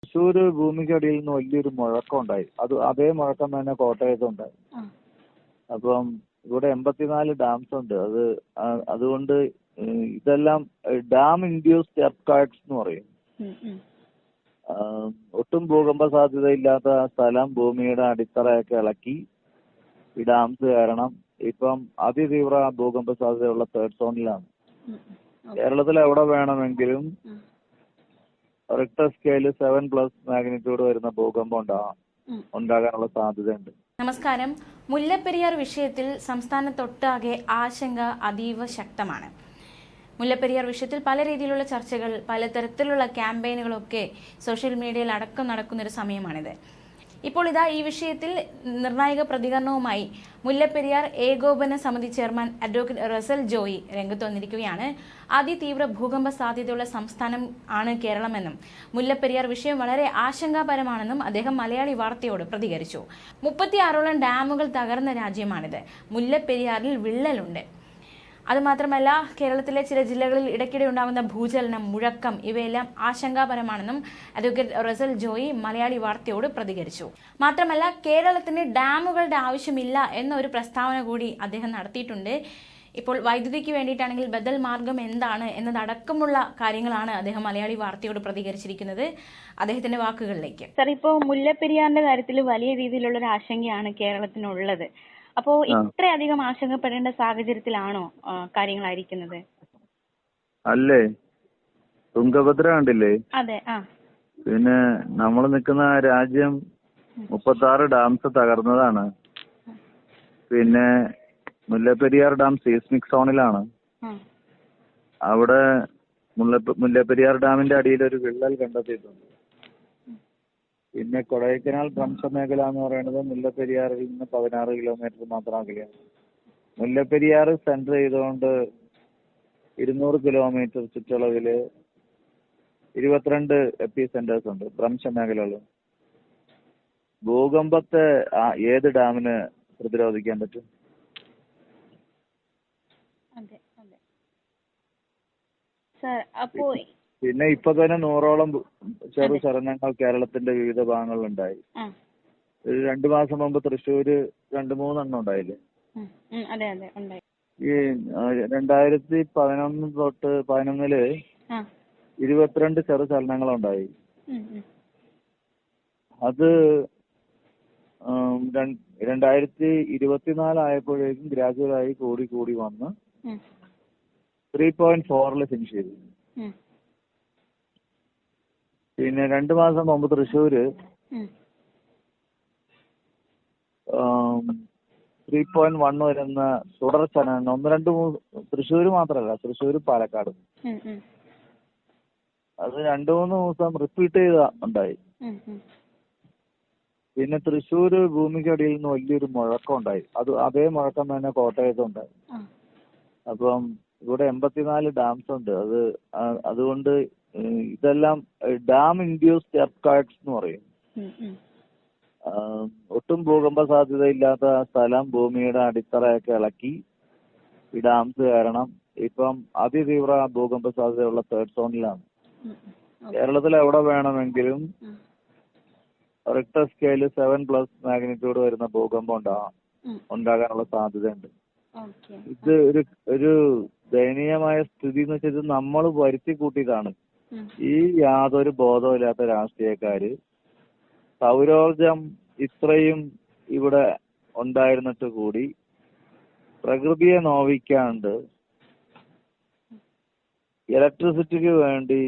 തൃശ്ശൂര് ഭൂമിക്കടിയിൽ നിന്ന് വലിയൊരു മുഴക്കം ഉണ്ടായി. അതേ മുഴക്കം തന്നെ കോട്ടയത്തും ഉണ്ടായി. അപ്പം ഇവിടെ 84 ഡാംസ് ഉണ്ട്. അതുകൊണ്ട് ഇതെല്ലാം ഡാം ഇൻഡ്യൂസ്ഡ് എർത്ത് എന്ന് പറയും. ഒട്ടും ഭൂകമ്പ സാധ്യതയില്ലാത്ത സ്ഥലം ഭൂമിയുടെ അടിത്തറയൊക്കെ ഇളക്കി ഈ ഡാംസ് കാരണം ഇപ്പം അതിതീവ്ര ഭൂകമ്പ സാധ്യതയുള്ള തേർഡ് സോണിലാണ്. കേരളത്തിൽ എവിടെ വേണമെങ്കിലും റിക്ടർ സ്കെയിൽ 7+ മാഗ്നിറ്റ്യൂഡ് വരുന്ന ഭൂകമ്പം ഉണ്ടാകാനുള്ള സാധ്യതയുണ്ട്. നമസ്കാരം. മുല്ലപ്പെരിയാർ വിഷയത്തിൽ സംസ്ഥാനത്തൊട്ടാകെ ആശങ്ക അതീവ ശക്തമാണ്. മുല്ലപ്പെരിയാർ വിഷയത്തിൽ പല രീതിയിലുള്ള ചർച്ചകൾ, പലതരത്തിലുള്ള ക്യാമ്പയിനുകളൊക്കെ സോഷ്യൽ മീഡിയയിൽ അടക്കം നടക്കുന്നൊരു സമയമാണിത്. ഇപ്പോൾ ഇതാ ഈ വിഷയത്തിൽ നിർണായക പ്രതികരണവുമായി മുല്ലപ്പെരിയാർ ഏകോപന സമിതി ചെയർമാൻ അഡ്വക്കേറ്റ് റസൽ ജോയി രംഗത്ത് വന്നിരിക്കുകയാണ്. അതിതീവ്ര ഭൂകമ്പ സാധ്യതയുള്ള സംസ്ഥാനം ആണ് കേരളമെന്നും മുല്ലപ്പെരിയാർ വിഷയം വളരെ ആശങ്കാപരമാണെന്നും അദ്ദേഹം മലയാളി വാർത്തയോട് പ്രതികരിച്ചു. 36ഓളം ഡാമുകൾ തകർന്ന രാജ്യമാണിത്. മുല്ലപ്പെരിയാറിൽ വിള്ളലുണ്ട്. അതുമാത്രമല്ല, കേരളത്തിലെ ചില ജില്ലകളിൽ ഇടയ്ക്കിടെ ഉണ്ടാകുന്ന ഭൂചലനം, മുഴക്കം ഇവയെല്ലാം ആശങ്കാപരമാണെന്നും അഡ്വക്കേറ്റ് റസൽ ജോയി മലയാളി വാർത്തയോട് പ്രതികരിച്ചു. മാത്രമല്ല, കേരളത്തിന് ഡാമുകളുടെ ആവശ്യമില്ല എന്ന ഒരു പ്രസ്താവന കൂടി അദ്ദേഹം നടത്തിയിട്ടുണ്ട്. ഇപ്പോൾ വൈദ്യുതിക്ക് വേണ്ടിയിട്ടാണെങ്കിൽ ബദൽ മാർഗം എന്താണ് എന്നതടക്കമുള്ള കാര്യങ്ങളാണ് അദ്ദേഹം മലയാളി വാർത്തയോട് പ്രതികരിച്ചിരിക്കുന്നത്. അദ്ദേഹത്തിന്റെ വാക്കുകളിലേക്ക്. സർ, ഇപ്പോൾ മുല്ലപ്പെരിയാറിന്റെ കാര്യത്തിൽ വലിയ രീതിയിലുള്ള ഒരു ആശങ്കയാണ് കേരളത്തിനുള്ളത്. അപ്പോ ഇത്രയധികം ആശങ്കപ്പെടേണ്ട സാഹചര്യത്തിലാണോ കാര്യങ്ങളായിരിക്കുന്നത്? അല്ലേ, തുംഗഭദ്ര കണ്ടില്ലേ? അതെ. പിന്നെ നമ്മൾ നിൽക്കുന്ന രാജ്യം 36 ഡാംസ് തകർന്നതാണ്. പിന്നെ മുല്ലപ്പെരിയാർ ഡാം സീസ്മിക് സോണിലാണ്. അവിടെ മുല്ലപ്പെരിയാർ ഡാമിന്റെ അടിയിൽ ഒരു വിള്ളൽ കണ്ടെത്തിയിട്ടുണ്ട്. പിന്നെ കൊടൈക്കനാൽ ഭ്രംശമേഖല എന്ന് പറയുന്നത് മുല്ലപ്പെരിയാറിൽ നിന്ന് 16 കിലോമീറ്റർ മാത്രം അകലെയാണ്. മുല്ലപ്പെരിയാർ സെന്റർ ചെയ്തുകൊണ്ട് 200 കിലോമീറ്റർ ചുറ്റളവില് 22 എപ്പി സെന്റേഴ്സ് ഉണ്ട് ഭ്രംശമേഖലകൾ. ഭൂകമ്പത്തെ ഏത് ഡാമിന് പ്രതിരോധിക്കാൻ പറ്റും? പിന്നെ ഇപ്പൊ തന്നെ 100ഓളം ചെറു ചലനങ്ങൾ കേരളത്തിന്റെ വിവിധ ഭാഗങ്ങളിലുണ്ടായി. 2 മാസം മുമ്പ് തൃശ്ശൂര് 2-3 ഉണ്ടായില്ലേ? ഈ 2011 തൊട്ട് 2011 22 ചെറു ചലനങ്ങളുണ്ടായി. അത് 2024 ആയപ്പോഴേക്കും ഗ്രാജുവലായി കൂടി വന്ന് 3.4 ഫിനിഷ് ചെയ്തു. പിന്നെ 2 മാസം മുമ്പ് തൃശ്ശൂര് 3.1 വരുന്ന തുടർച്ചലനം 1-2 തൃശ്ശൂര് മാത്രമല്ല, തൃശ്ശൂര് പാലക്കാട് അത് 2-3 ദിവസം റിപ്പീറ്റ് ചെയ്ത ഉണ്ടായി. പിന്നെ തൃശ്ശൂര് ഭൂമിക്കടിയിൽ നിന്ന് വലിയൊരു മുഴക്കം ഉണ്ടായി. അതേ മുഴക്കം തന്നെ കോട്ടയത്തും ഉണ്ടായി. അപ്പം ഇവിടെ 84 ഡാംസ് ഉണ്ട്. അതുകൊണ്ട് ഇതെല്ലാം ഡാം ഇൻഡ്യൂസ്ഡ് എർത്ത് എന്ന് പറയും. ഒട്ടും ഭൂകമ്പ സാധ്യതയില്ലാത്ത സ്ഥലം ഭൂമിയുടെ അടിത്തറയൊക്കെ ഇളക്കി ഈ ഡാംസ് കാരണം ഇപ്പം അതിതീവ്ര ഭൂകമ്പ സാധ്യതയുള്ള തേർഡ് സോണിലാണ്. കേരളത്തിൽ എവിടെ വേണമെങ്കിലും റിക്ടർ സ്കെയിൽ 7+ മാഗ്നിറ്റ്യൂഡ് വരുന്ന ഭൂകമ്പം ഉണ്ടാകാനുള്ള സാധ്യതയുണ്ട്. ഇത് ഒരു ദയനീയമായ സ്ഥിതി എന്ന് വെച്ചാൽ നമ്മൾ വരുത്തി കൂട്ടിയതാണ്. ഈ യാതൊരു ബോധവുമില്ലാത്ത രാഷ്ട്രീയക്കാര് സൗരോർജം ഇത്രയും ഇവിടെ ഉണ്ടായിരുന്നിട്ട് കൂടി പ്രകൃതിയെ നോവിക്കാണ്ട് ഇലക്ട്രിസിറ്റിക്ക് വേണ്ടി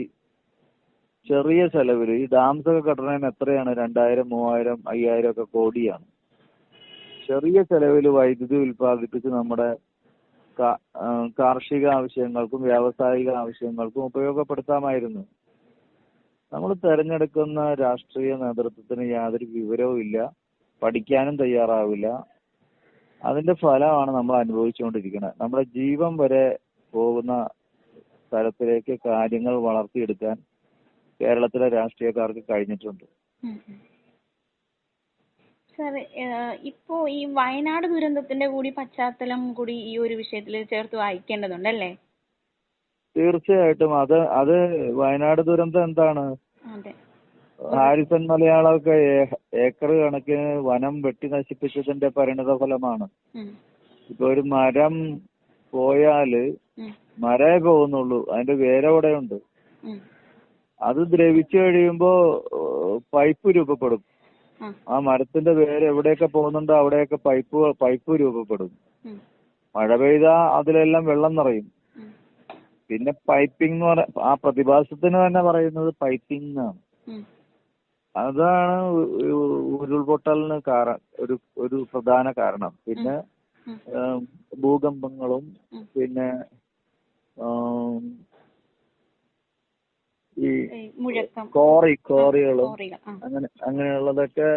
ചെറിയ ചെലവിൽ ഈ ഡാംസ് ഒക്കെ കെട്ടണതിന് എത്രയാണ്? 2000, 3000, 5000 ഒക്കെ കോടിയാണ്. ചെറിയ ചെലവിൽ വൈദ്യുതി ഉൽപ്പാദിപ്പിച്ച് നമ്മുടെ കാർഷിക ആവശ്യങ്ങൾക്കും വ്യാവസായിക ആവശ്യങ്ങൾക്കും ഉപയോഗപ്പെടുത്താമായിരുന്നു. നമ്മൾ തെരഞ്ഞെടുക്കുന്ന രാഷ്ട്രീയ നേതൃത്വത്തിന് യാതൊരു വിവരവും ഇല്ല, പഠിക്കാനും തയ്യാറാവില്ല. അതിന്റെ ഫലമാണ് നമ്മൾ അനുഭവിച്ചുകൊണ്ടിരിക്കുന്നത്. നമ്മുടെ ജീവൻ വരെ പോകുന്ന തരത്തിലേക്ക് കാര്യങ്ങൾ വളർത്തിയെടുക്കാൻ കേരളത്തിലെ രാഷ്ട്രീയക്കാർക്ക് കഴിഞ്ഞിട്ടുണ്ട്. സർ, ഇപ്പോ ഈ വയനാട് ദുരന്തത്തിന്റെ കൂടി പശ്ചാത്തലം കൂടി ഈ ഒരു വിഷയത്തിൽ ചേർത്ത് വായിക്കേണ്ടതുണ്ടല്ലേ? തീർച്ചയായിട്ടും. അത് വയനാട് ദുരന്തം എന്താണ്? ഹാരിസൺ മലയാളമൊക്കെ ഏക്കർ കണക്കിന് വനം വെട്ടി നശിപ്പിച്ചതിന്റെ പരിണിത ഫലമാണ്. ഇപ്പൊ ഒരു മരം പോയാല് മരേ പോകുന്നുള്ളൂ, അതിന്റെ വേരവിടെ ഉണ്ട്. അത് ദ്രവിച്ചു കഴിയുമ്പോ പൈപ്പ് രൂപപ്പെടും. ആ മരത്തിന്റെ വേര് എവിടെയൊക്കെ പോകുന്നുണ്ടോ അവിടെയൊക്കെ പൈപ്പ് രൂപപ്പെടും. മഴ പെയ്താ അതിലെല്ലാം വെള്ളം നിറയും. പിന്നെ പൈപ്പിംഗ് എന്ന് പറഞ്ഞ ആ പ്രതിഭാസത്തിന് തന്നെ പറയുന്നത് പൈപ്പിംഗ് ആണ്. അതാണ് ഉരുൾപൊട്ടലിന് ഒരു പ്രധാന കാരണം. പിന്നെ ഭൂകമ്പങ്ങളും പിന്നെ ഈ കോറികളും അങ്ങനെയുള്ളതൊക്കെ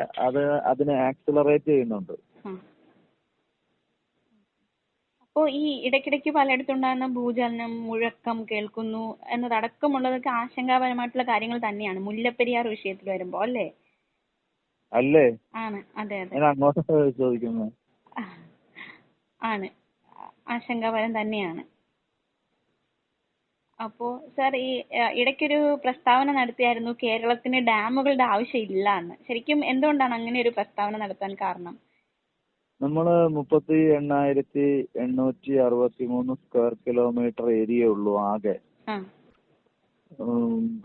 അതിനെ ആക്സിലറേറ്റ് ചെയ്യുന്നുണ്ട്. അപ്പോ ഈ ഇടയ്ക്കിടയ്ക്ക് പലയിടത്തുണ്ടാകുന്ന ഭൂചലനം, മുഴക്കം കേൾക്കുന്നു എന്നതടക്കമുള്ളതൊക്കെ ആശങ്കാപരമായിട്ടുള്ള കാര്യങ്ങൾ തന്നെയാണ് മുല്ലപ്പെരിയാർ വിഷയത്തിൽ വരുമ്പോ, അല്ലേ? അല്ലേ? ആണ്, അതെ അതെ. ഞാൻ അങ്ങോട്ട് ചോദിക്കുന്നത് ആണ്, ആശങ്കാപരം തന്നെയാണ്. അപ്പോ സാർ, ഈ ഇടയ്ക്കൊരു പ്രസ്താവന നടത്തിയായിരുന്നു കേരളത്തിന് ഡാമുകളുടെ ആവശ്യമില്ല എന്ന്. ശരിക്കും എന്തുകൊണ്ടാണ് അങ്ങനെ ഒരു പ്രസ്താവന നടത്താൻ കാരണം? നമ്മള് 38,863 സ്ക്വയർ കിലോമീറ്റർ ഏരിയ ഉള്ളൂ ആകെ.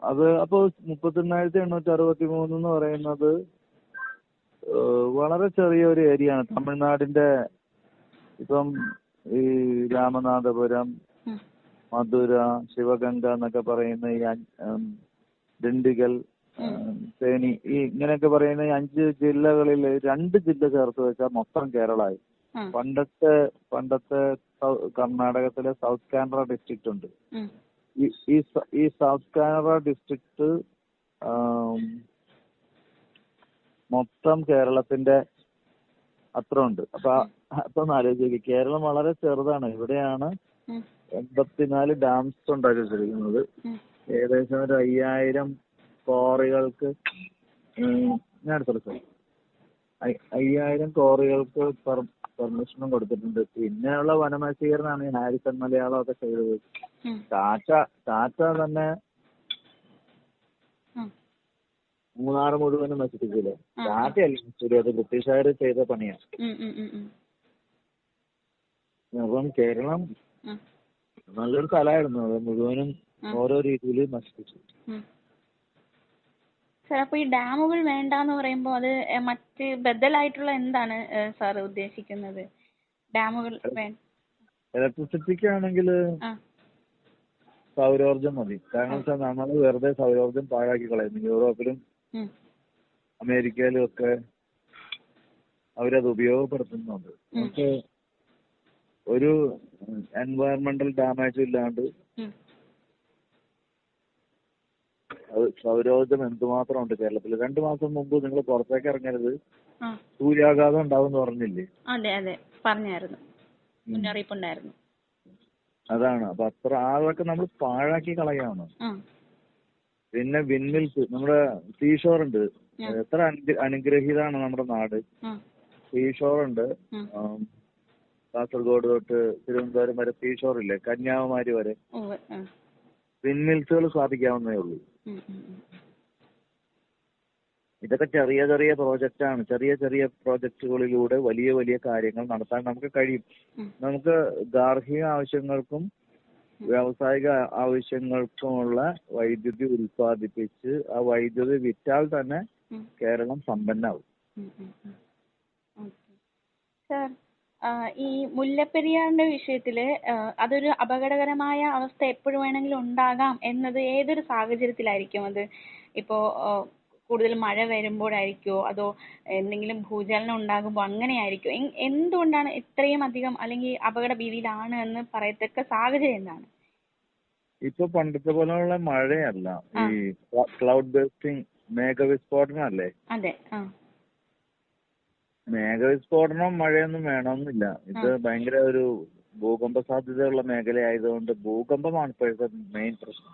അത് അപ്പോ 38,863 എന്ന് പറയുന്നത് വളരെ ചെറിയൊരു ഏരിയ ആണ്. തമിഴ്നാടിന്റെ ഇപ്പം ഈ രാമനാഥപുരം, മധുര, ശിവഗംഗ എന്നൊക്കെ പറയുന്ന ഈ ദിണ്ടിഗൽ, തേനി, ഈ ഇങ്ങനെയൊക്കെ പറയുന്ന ഈ 5 ജില്ലകളിൽ 2 ജില്ല ചേർത്ത് വെച്ചാൽ മൊത്തം കേരളമായി. പണ്ടത്തെ കർണാടകത്തിലെ സൗത്ത് കാനറ ഡിസ്ട്രിക്റ്റ് ഉണ്ട്. ഈ സൗത്ത് കാനറ ഡിസ്ട്രിക്റ്റ് മൊത്തം കേരളത്തിന്റെ അത്ര ഉണ്ട്. അപ്പൊ ഒന്ന് ആലോചിക്കുക, കേരളം വളരെ ചെറുതാണ്. ഇവിടെയാണ് 84 ഡാംസ് ഉണ്ടാക്കി വെച്ചിരിക്കുന്നത്. ഏകദേശം ഒരു 5000 കോറികൾക്ക് 5000 കോറികൾക്ക് പെർമിഷനും കൊടുത്തിട്ടുണ്ട്. പിന്നെയുള്ള വനനശീകരണമാണ് ഈ ഹാരിസൺ മലയാളം ഒക്കെ ചെയ്തത്. ടാറ്റ തന്നെ മൂന്നാർ മുഴുവനും നശിപ്പിച്ചില്ലേ? ടാറ്റയല്ല, അത് ബ്രിട്ടീഷുകാർ ചെയ്ത പണിയാണ്. അപ്പം കേരളം നല്ലൊരു സ്ഥലമായിരുന്നു, അത് മുഴുവനും ഓരോ രീതിയിൽ നശിപ്പിച്ചു. സാർ, അപ്പൊ ഈ ഡാമുകൾ വേണ്ടാന്ന് പറയുമ്പോ അത് മറ്റ് ബദലായിട്ടുള്ള എന്താണ് സാർ ഉദ്ദേശിക്കുന്നത്? ഡാമുകൾ ഇലക്ട്രിസിറ്റിക്കാണെങ്കിൽ സൗരോർജം മതി. കാരണം വെച്ചാൽ നമ്മൾ വെറുതെ സൗരോർജം പാഴാക്കി കളയുന്നു. യൂറോപ്പിലും അമേരിക്കയിലും ഒക്കെ അവരത് ഉപയോഗപ്പെടുത്തുന്നുണ്ട്. നമുക്ക് ഒരു എൻവയറമെന്റൽ ഡാമേജും ഇല്ലാണ്ട് അത് സൗരോർജം എന്തുമാത്രം ഉണ്ട് കേരളത്തിൽ. 2 മാസം മുമ്പ് നിങ്ങൾ പുറത്തേക്ക് ഇറങ്ങരുത്, സൂര്യാഘാതം ഉണ്ടാവും എന്ന് പറഞ്ഞില്ലേ? അതെ അതെ, പറഞ്ഞായിരുന്നു, മുന്നറിയിപ്പുണ്ടായിരുന്നു. അതാണ്. അപ്പൊ അതൊക്കെ നമ്മൾ പാഴാക്കി കളയാണ്. പിന്നെ വിൻമിൽസ്, നമ്മുടെ സീഷോർ ഉണ്ട്. എത്ര അനുഗ്രഹീതാണ് നമ്മുടെ നാട്. സീഷോർ ഉണ്ട്. കാസർഗോഡ് തൊട്ട് തിരുവനന്തപുരം വരെ സീഷോർ ഇല്ലേ, കന്യാകുമാരി വരെ വിൻമിൽസുകൾ സ്ഥാപിക്കാവുന്നേ ഉള്ളൂ. ഇതൊക്കെ ചെറിയ ചെറിയ പ്രോജക്റ്റാണ്. ചെറിയ പ്രോജക്റ്റുകളിലൂടെ വലിയ വലിയ കാര്യങ്ങൾ നടത്താൻ നമുക്ക് കഴിയും. നമുക്ക് ഗാർഹിക ആവശ്യങ്ങൾക്കും വ്യാവസായിക ആവശ്യങ്ങൾക്കുമുള്ള വൈദ്യുതി ഉൽപ്പാദിപ്പിച്ച് ആ വൈദ്യുതി വിറ്റാൽ തന്നെ കേരളം സമ്പന്നാവും. സാർ, ഈ മുല്ലപ്പെരിയാറിന്റെ വിഷയത്തില് അതൊരു അപകടകരമായ അവസ്ഥ എപ്പോഴും വേണമെങ്കിലും ഉണ്ടാകാം എന്നത് ഏതൊരു സാഹചര്യത്തിലായിരിക്കും? അത് ഇപ്പോ കൂടുതൽ മഴ വരുമ്പോഴായിരിക്കോ, അതോ എന്തെങ്കിലും ഭൂചലനം ഉണ്ടാകുമ്പോൾ അങ്ങനെയായിരിക്കോ? എന്തുകൊണ്ടാണ് ഇത്രയും അധികം അല്ലെങ്കിൽ അപകട ഭീതിയിലാണ് എന്ന് പറയത്തക്ക സാഹചര്യം എന്താണ്? ഇപ്പൊ പണ്ടത്തെ പോലെയുള്ള മഴയല്ല, ഈ ക്ലൗഡ് ബേസ്റ്റിംഗ്, മേഘവിസ്ഫോടനം അല്ലേ? അതെ. മേഘവിസ്ഫോടനം മഴയൊന്നും വേണമെന്നില്ല. ഇത് ഭയങ്കര ഒരു ഭൂകമ്പ സാധ്യതയുള്ള മേഖലയായതുകൊണ്ട് ഭൂകമ്പമാണ് ഇപ്പോഴത്തെ മെയിൻ പ്രശ്നം.